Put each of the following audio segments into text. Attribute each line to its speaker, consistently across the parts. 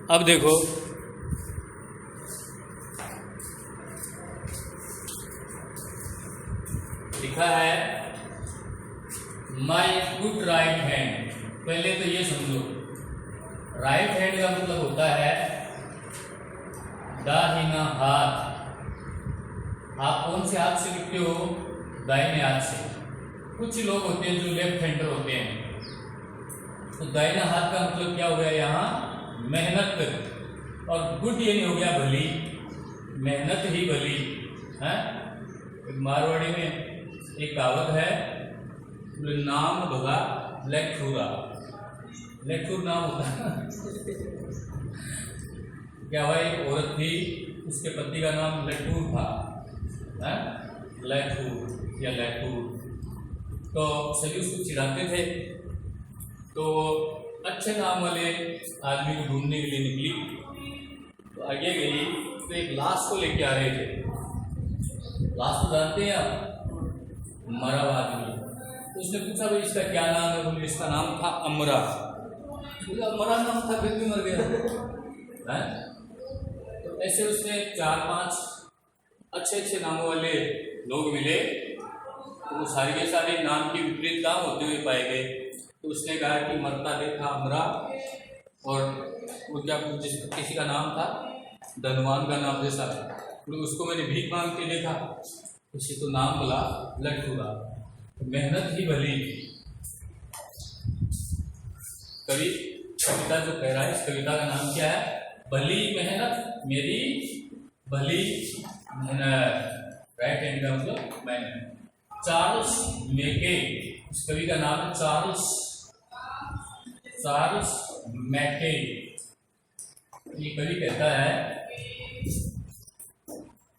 Speaker 1: अब देखो, लिखा है माई गुड राइट हैंड। पहले तो ये समझो, राइट हैंड का मतलब होता है दाहिना हाथ। आप कौन से हाथ से लिखते हो? दाहिने हाथ से। कुछ लोग होते हैं जो लेफ्ट हैंडर होते हैं, तो दाहिना हाथ का मतलब क्या हो गया यहाँ? मेहनत। और गुड ये नहीं हो गया भली, मेहनत ही भली है। मारवाड़ी में एक कहावत है, नाम भगा लेठूरा। लेठूर नाम होता है क्या भाई? एक औरत थी, उसके पति का नाम लेठूर था, है लेठूर या लेठूर। तो सभी उसको चिढ़ाते थे। तो अच्छे नाम वाले आदमी को ढूंढने के लिए निकली, तो आगे गई तो एक लाश को लेके आ रहे थे। लाश तो जानते हैं आप, मरा हुआ आदमी। तो उसने पूछा भाई इसका क्या नाम है? बोले इसका नाम था अमरा। बोले अमरा नाम था फिर भी मर गया है? तो ऐसे उसने 4-5 अच्छे नामों वाले लोग मिले, तो वो सारे के सारे नाम के विपरीत काम होते हुए पाए गए। तो उसने कहा कि मरता देखा अमरा, और वो क्या किसी का नाम था धनवान का नाम जैसा, तो उसको मैंने भीख मांग के देखा, उसी तो नाम बोला लठूरा। मेहनत ही भली। कविता जो कह रहा है, इस कविता का नाम क्या है? भली मेहनत मेरी भली मेहनत। राइट हैंड का मतलब मेहनत। चार्ल्स मैके, इस कवि का नाम है चार्ल्स मैके। ये कवि कहता है,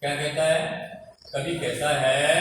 Speaker 1: क्या कहता है? कवि कहता है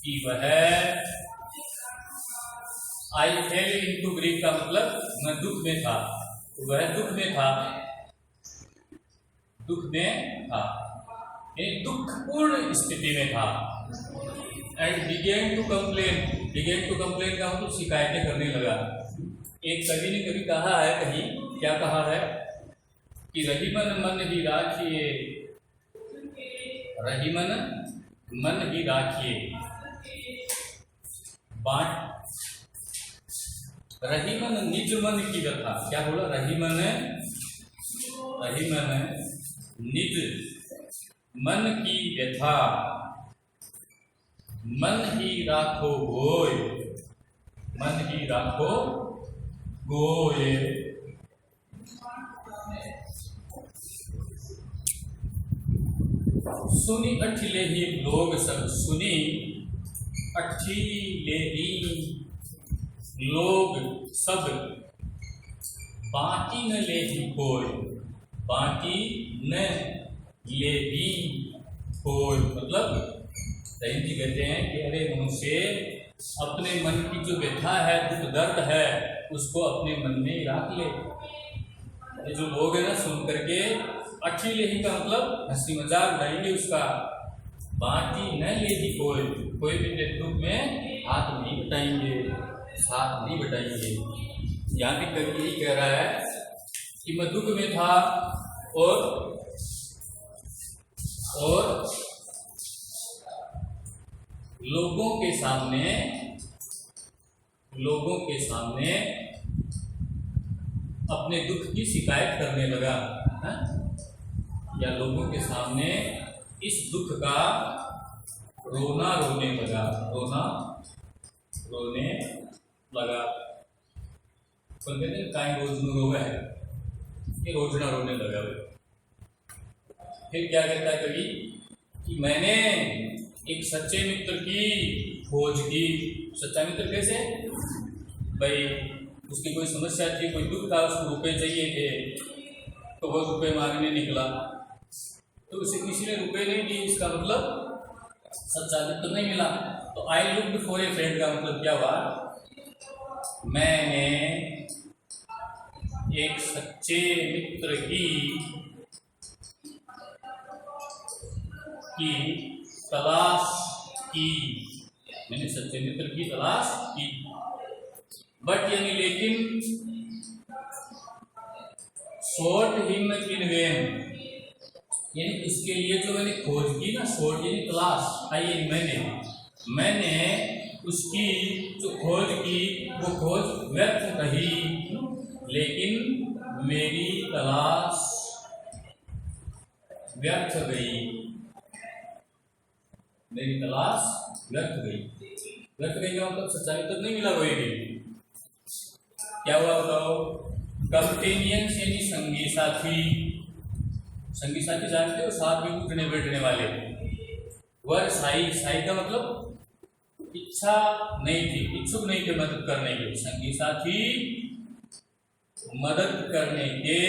Speaker 1: कि वह आई फेल इनटू ग्रीफ का मतलब मैं दुख में था। वह दुख में था, एक दुखपूर्ण स्थिति में था। एंड बिगेन टू कंप्लेन का मतलब शिकायतें करने लगा। एक कवि ने कभी कहा है, कहीं क्या कहा है कि रहीमन मन ही राखिए, रहीमन मन ही राखिए बाट, रहीमन निज मन की व्यथा। क्या बोला? रहीमन निज मन की व्यथा, मन ही राखो गोय, मन ही राखो गोय। सुनी अठिले ही लोग सब, सुनी अठिले ही लोग सब, बाटी न ले ही कोई, बाटी न ले भी कोई। मतलब सही जी कहते हैं कि अरे मनुष्य अपने मन की जो व्यथा है, दुख दर्द है, उसको अपने मन में ही रख ले। ये जो लोग है ना, सुन करके अठिले ही का मतलब हंसी मजाक उड़ाएंगे उसका। बाटी न ले ही कोई भी दुख में हाथ नहीं बटाएंगे, साथ नहीं बटाएंगे। यहाँ भी कवि यही कह रहा है कि मैं दुख में था, और लोगों के सामने अपने दुख की शिकायत करने लगा है? या लोगों के सामने इस दुख का रोने लगा। कहते हैं काई रोज रोवे है, ये रोजना रोने लगा। फिर क्या कहता है कवि कि मैंने एक सच्चे मित्र की खोज की। सच्चा मित्र कैसे? भाई उसकी कोई समस्या थी, कोई दुख था, उसको रुपए चाहिए थे, तो वो रुपए मांगने निकला, तो उसे किसी ने रुपए नहीं दिए, इसका मतलब सच्चा मित्र नहीं मिला। तो I looked for a friend का मतलब क्या हुआ? मैंने एक सच्चे मित्र की तलाश की, मैंने सच्चे मित्र की तलाश की। बट यानी लेकिन, sought him in vain, यानी इसके लिए जो मैंने खोज की ना, sought यानी तलाश, आई मैंने उसकी जो खोज की वो खोज व्यर्थ रही, लेकिन मेरी तलाश व्यर्थ गई, मेरी तलाश व्यर्थ गई। व्यर्थ गई का मतलब सच्चाई तक नहीं मिला कोई भी। क्या हुआ बताओ? कंपेनियंस यानी संगी साथी, संगी साथी जानते हो, साथ में उठने बैठने वाले। वर साई, साई का मतलब इच्छा नहीं थी, इच्छुक नहीं थे मदद करने के। संगी साथी मदद करने के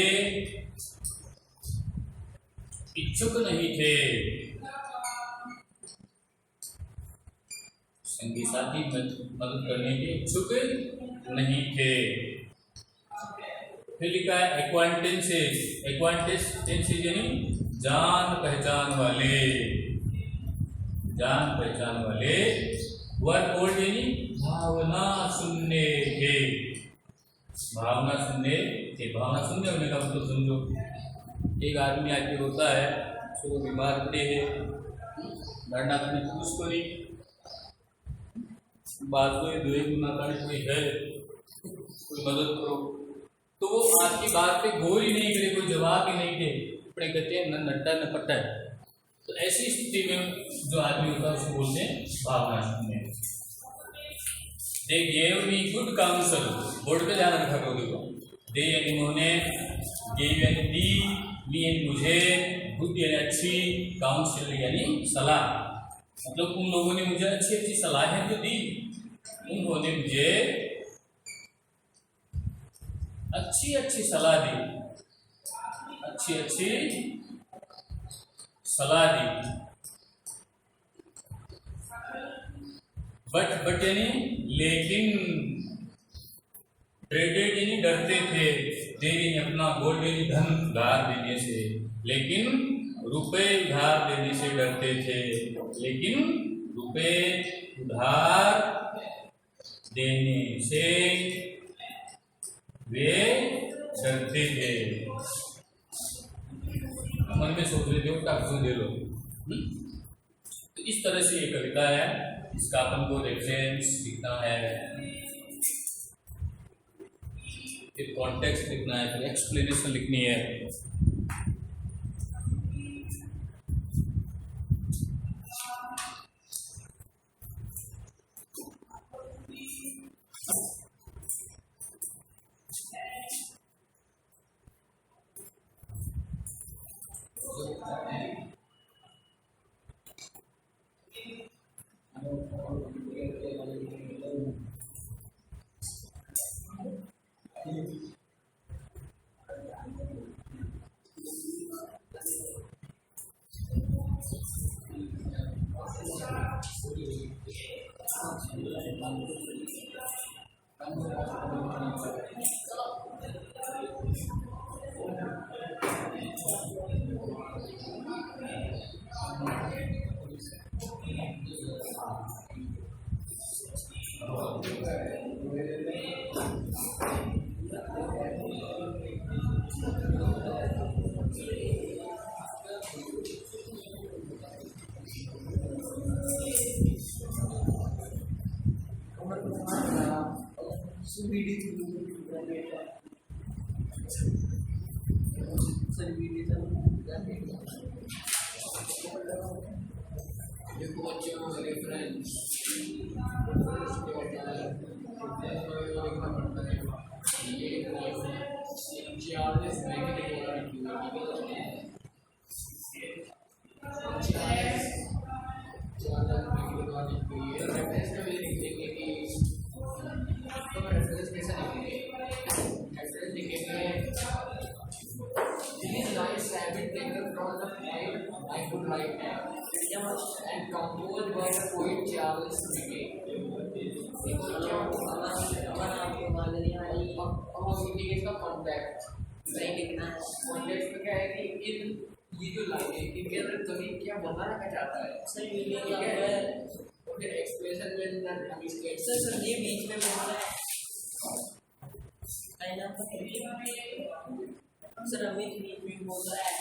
Speaker 1: इच्छुक नहीं थे, संगी साथी मदद करने के इच्छुक नहीं थे। फिर लिखा है एक्वांटेंसेस, एक्वांटेंसेस यानी जान पहचान वाले, जान पहचान वाले। वर्ड ओल्ड यानी भावना सुनने थे, भावना सुनने थे। भावना सुनने होने का मतलब समझो, एक आदमी आके रोता है तो वो बीमार पड़े है, लड़ना करने तो उसको नहीं, बात कोई दुए गुना करने कोई है, कोई मदद करो, तो वो आपकी बात पे गौर ही नहीं करे, कोई जवाब ही नहीं दे, अपने कहते हैं न नट्टा न पट्टा। तो ऐसी स्थिति में जो आदमी होता है उसको बोलते हैं भावना सुनने। They gave me good counsel, board पे ध्यान रखा करो। देखो, दे यानी उन्होंने, गेव यानी दी, मी यानी मुझे, गुड यानी अच्छी, काउंसिल यानी सलाह। मतलब उन लोगों ने मुझे अच्छी अच्छी सलाहें तो दी, उन्होंने मुझे अच्छी अच्छी सलाह दी, अच्छी अच्छी सलाह दी। बट यानी लेकिन, ड्रेडेड यानी डरते थे, देरी ने अपना गोल्ड यानी धन उधार देने से, लेकिन रुपए उधार देने से डरते थे, लेकिन रुपए उधार देने से वे डरते थे। मन में सोच रहे थे उनका क्यों दे लो। तो इस तरह से ये कविता है, इसका अपन को रेफरेंस लिखना है, फिर कॉन्टेक्स्ट लिखना है, फिर एक्सप्लेनेशन लिखनी है।
Speaker 2: And composed by the poet Charles Dickens. का कॉन्टेक्ट नहीं लिखना है। कॉन्टेक्स्ट में क्या है कि इन ये जो लाइन है इनके अंदर कवि क्या बताना क्या चाहता है, सही ठीक है। और फिर एक्सप्रेशन में हम इसके सर ये बीच में बोलना है
Speaker 3: सर अमित भी बोल रहा है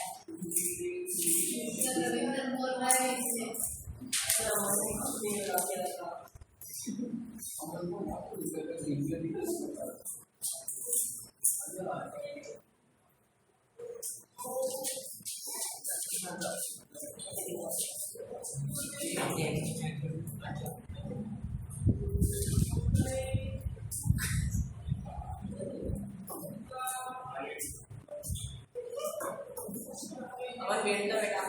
Speaker 3: अमन बैठ जा बेटा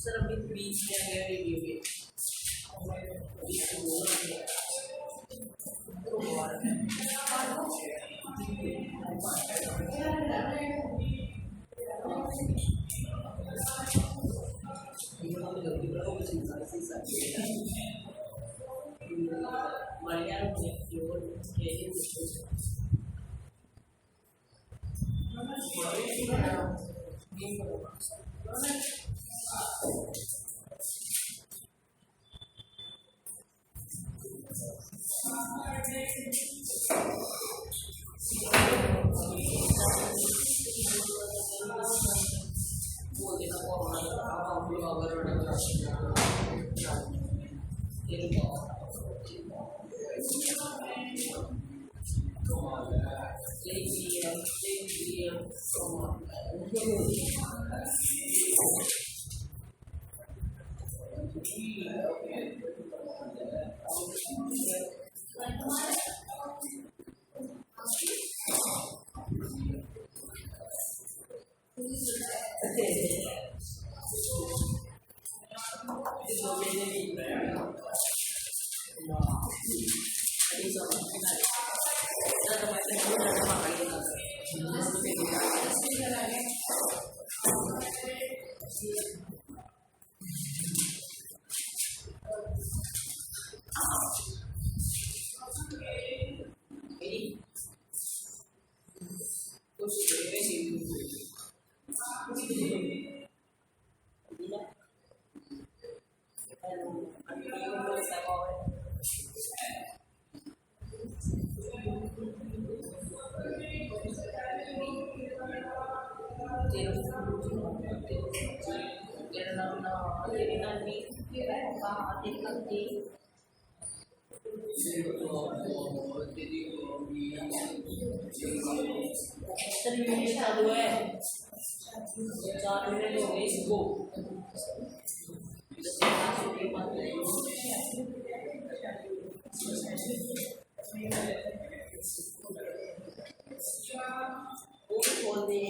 Speaker 3: सर अभी बीच में गया वीडियो चालू है 4 मिनट हो गए इसको खोल दे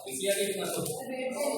Speaker 1: India ke mana?